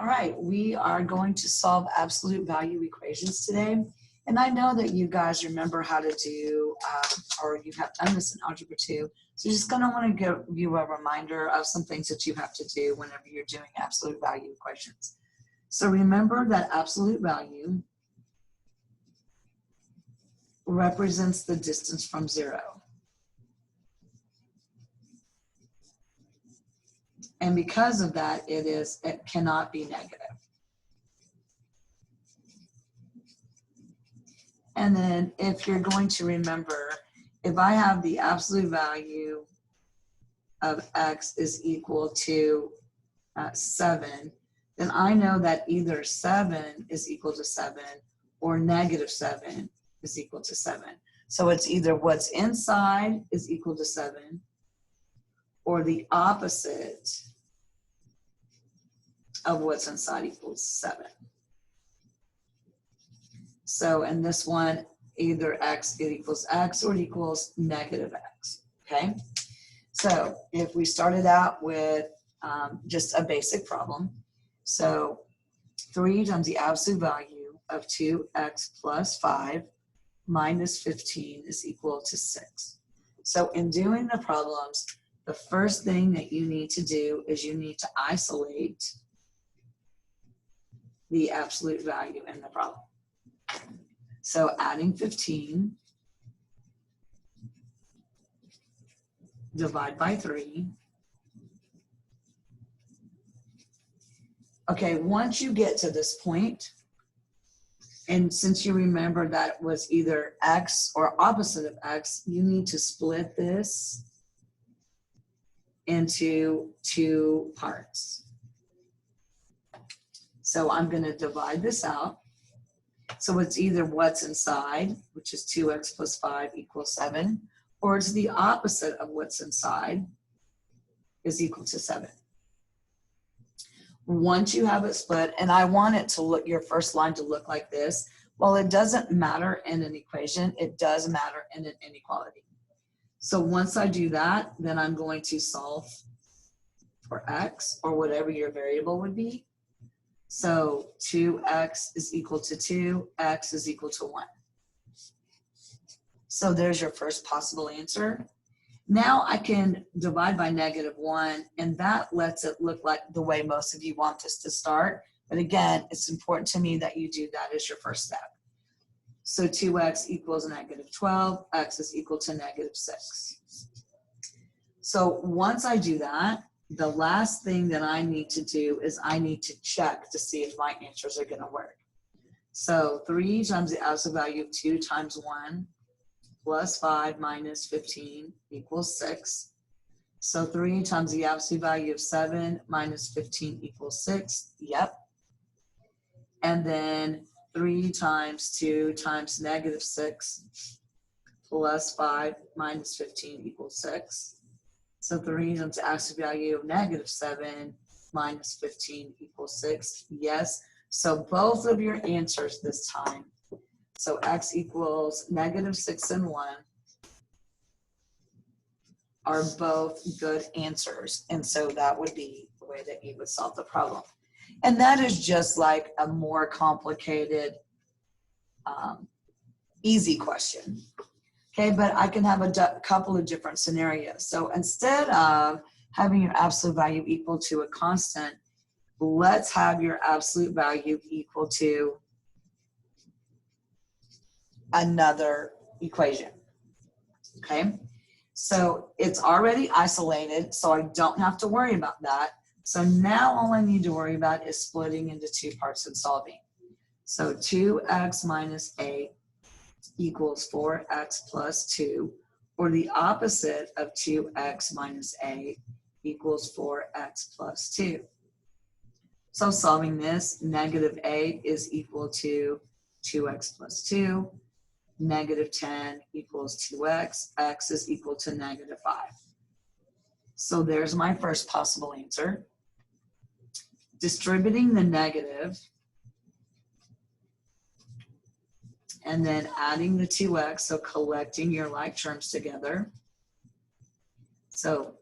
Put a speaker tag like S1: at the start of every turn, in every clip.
S1: All right, we are going to solve absolute value equations today. And I know that you guys remember how to do, or you have done this in Algebra 2. So just gonna want to give you a reminder of some things that you have to do whenever you're doing absolute value equations. So remember that absolute value represents the distance from 0. And because of that, it cannot be negative. And then if you're going to remember, if I have the absolute value of x is equal to 7, then I know that either 7 is equal to 7 or negative 7 is equal to 7. So it's either what's inside is equal to 7 or the opposite of what's inside equals 7. So in this one, either x it equals x or it equals negative x, okay? So if we started out with just a basic problem, so 3 times the absolute value of 2x plus 5 minus 15 is equal to 6. So in doing the problems, the first thing that you need to do is you need to isolate the absolute value in the problem. So adding 15, divide by 3. Okay, once you get to this point, and since you remember that it was either x or opposite of x, you need to split this into 2 parts. So I'm going to divide this out. So it's either what's inside, which is 2x plus 5 equals 7, or it's the opposite of what's inside is equal to 7. Once you have it split, and I want it to look, your first line to look like this, well, it doesn't matter in an equation, it does matter in an inequality. So once I do that, then I'm going to solve for x, or whatever your variable would be. So 2x is equal to 2, x is equal to 1. So there's your first possible answer. Now I can divide by negative 1, and that lets it look like the way most of you want this to start. But again, it's important to me that you do that as your first step. So 2x equals negative 12, x is equal to negative 6. So once I do that, the last thing that I need to do is I need to check to see if my answers are going to work. So 3 times the absolute value of 2 times 1 plus 5 minus 15 equals 6. So 3 times the absolute value of 7 minus 15 equals 6. Yep. And then 3 times 2 times negative 6 plus 5 minus 15 equals 6. So 3 times the absolute value of negative 7 minus 15 equals 6. Yes. So both of your answers this time. So x equals negative 6 and 1 are both good answers. And so that would be the way that you would solve the problem. And that is just like a more complicated, easy question. Okay, but I can have a couple of different scenarios. So instead of having your absolute value equal to a constant, let's have your absolute value equal to another equation. Okay, so it's already isolated, so I don't have to worry about that. So now all I need to worry about is splitting into 2 parts and solving. So 2x minus 8 equals 4x plus 2, or the opposite of 2x minus 8 equals 4x plus 2. So solving this, negative 8 is equal to 2x plus 2, negative 10 equals 2x, x is equal to negative 5. So there's my first possible answer. Distributing the negative, and then adding the 2x, so collecting your like terms together. So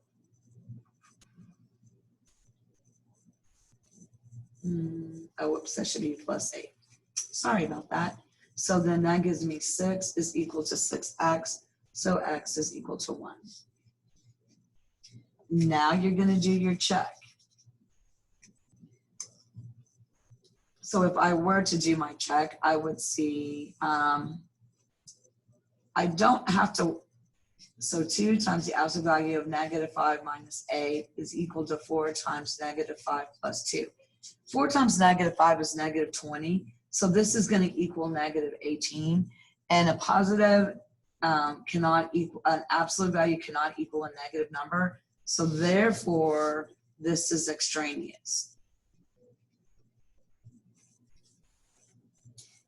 S1: Oh, whoops, that should be plus 8. Sorry about that. So then that gives me 6 is equal to 6x. So x is equal to 1. Now you're going to do your check. So if I were to do my check, I would see, I don't have to, so 2 times the absolute value of -5 minus 8 is equal to 4 times -5 plus 2. 4 times -5 is -20. So this is going to equal -18. And a positive cannot equal, an absolute value cannot equal a negative number. So therefore, this is extraneous.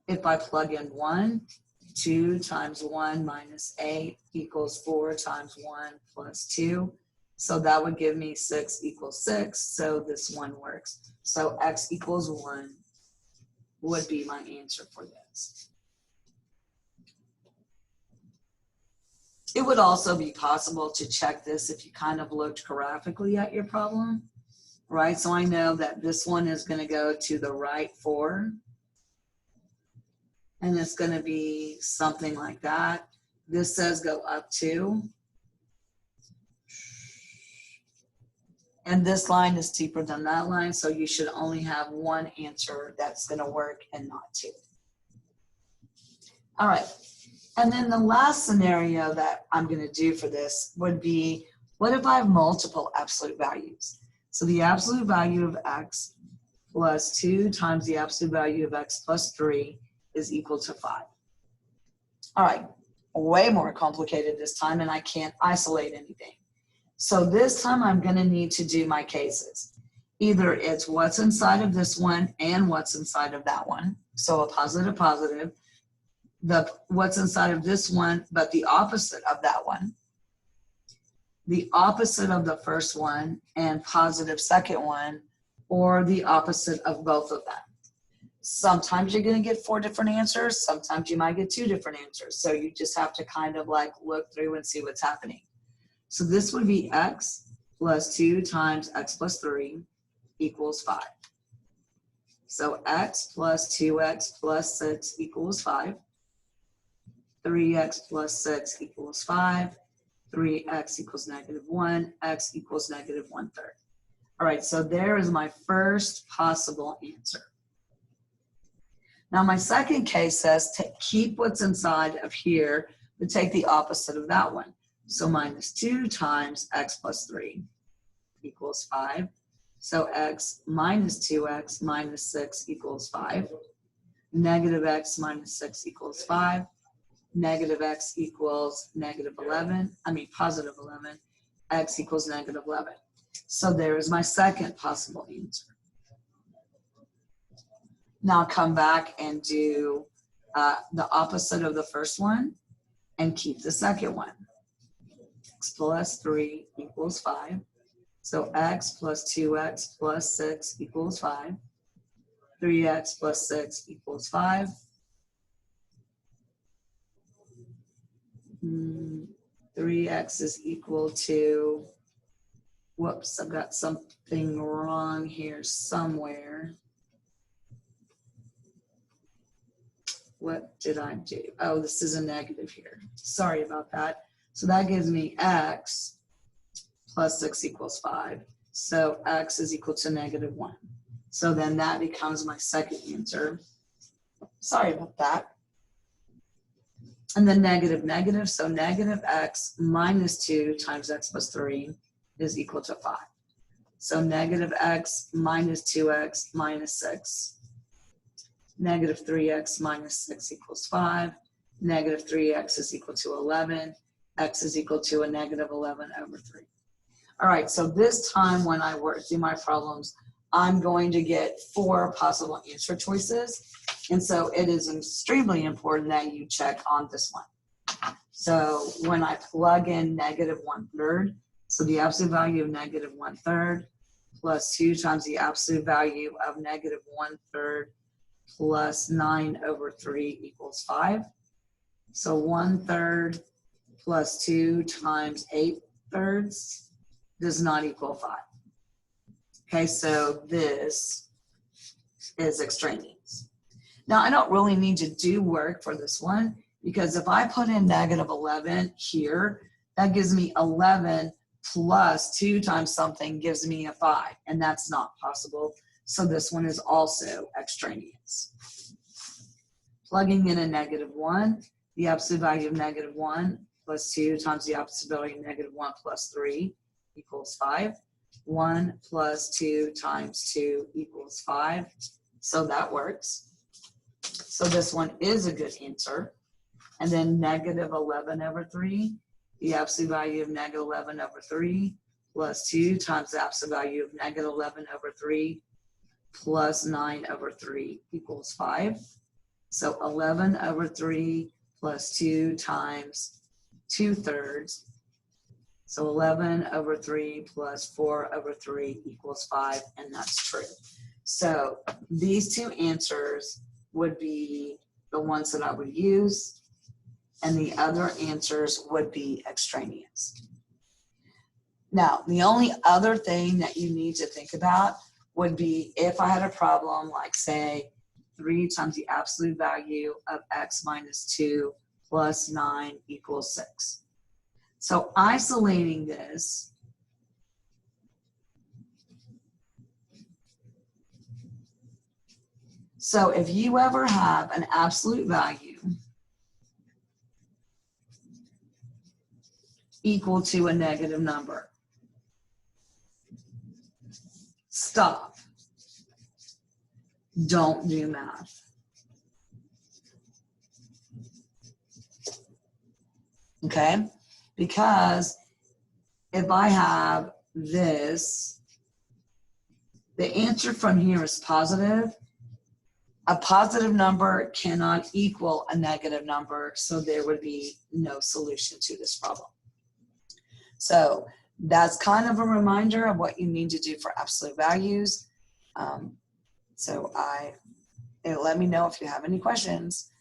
S1: If I plug in 1, 2 times 1 minus 8 equals 4 times 1 plus 2. So that would give me 6 equals 6. So this one works. So x equals 1 would be my answer for this. It would also be possible to check this if you kind of looked graphically at your problem, right? So I know that this one is going to go to the right 4. And it's going to be something like that. This says go up 2. And this line is steeper than that line, so you should only have one answer that's going to work and not 2. All right. And then the last scenario that I'm going to do for this would be, what if I have multiple absolute values? So the absolute value of x plus 2 times the absolute value of x plus 3 is equal to 5. All right, way more complicated this time, and I can't isolate anything. So this time I'm going to need to do my cases. Either it's what's inside of this one and what's inside of that one. So a positive, positive. The what's inside of this one, but the opposite of that one. The opposite of the first one and positive second one, or the opposite of both of them. Sometimes you're going to get 4 different answers. Sometimes you might get 2 different answers. So you just have to kind of like look through and see what's happening. So this would be x plus 2 times x plus 3 equals 5. So x plus 2x plus 6 equals 5. 3x plus 6 equals 5. 3x equals -1. X equals -1/3. All right, so there is my first possible answer. Now my second case says to keep what's inside of here, but take the opposite of that one. So -2 times x plus 3 equals 5. So x minus 2x minus 6 equals 5. Negative x minus 6 equals 5. Negative x equals positive 11. X equals -11. So there is my second possible answer. Now come back and do the opposite of the first one and keep the second one. X plus 3 equals 5. So x plus 2x plus 6 equals 5. 3x plus 6 equals 5. 3x is equal to, whoops, I've got something wrong here somewhere. What did I do? Oh, this is a negative here. Sorry about that. So that gives me x plus 6 equals 5. So x is equal to -1. So then that becomes my second answer. Sorry about that. And then negative, so negative x minus 2 times x plus 3 is equal to 5. So negative x minus 2x minus 6. Negative 3x minus 6 equals 5. Negative 3x is equal to 11. X is equal to a -11/3. All right, so this time when I work through my problems, I'm going to get 4 possible answer choices. And so it is extremely important that you check on this one. So when I plug in -1/3, so the absolute value of -1/3 plus 2 times the absolute value of -1/3 plus 9/3 equals 5. So 1/3 plus 2 times 8/3 does not equal 5. Okay, so this is extraneous. Now, I don't really need to do work for this one because if I put in negative 11 here, that gives me 11 plus 2 times something gives me a 5, and that's not possible. So this one is also extraneous. Plugging in a negative 1, the absolute value of negative 1 plus 2 times the absolute value of negative 1 plus 3 equals 5. 1 plus 2 times 2 equals 5. So that works. So this one is a good answer. And then negative 11 over 3, the absolute value of negative 11 over 3 plus 2 times the absolute value of negative 11 over 3 plus 9 over 3 equals 5. So 11 over 3 plus 2 times 2/3. So 11 over 3 plus 4 over 3 equals 5, and that's true. So these two answers would be the ones that I would use, and the other answers would be extraneous. Now, the only other thing that you need to think about would be if I had a problem like, say, 3 times the absolute value of x minus 2 plus 9 equals 6. So isolating this, so if you ever have an absolute value equal to a negative number, stop. Don't do math. Okay? Because if I have this, the answer from here is positive. A positive number cannot equal a negative number, so there would be no solution to this problem. So that's kind of a reminder of what you need to do for absolute values. Let me know if you have any questions.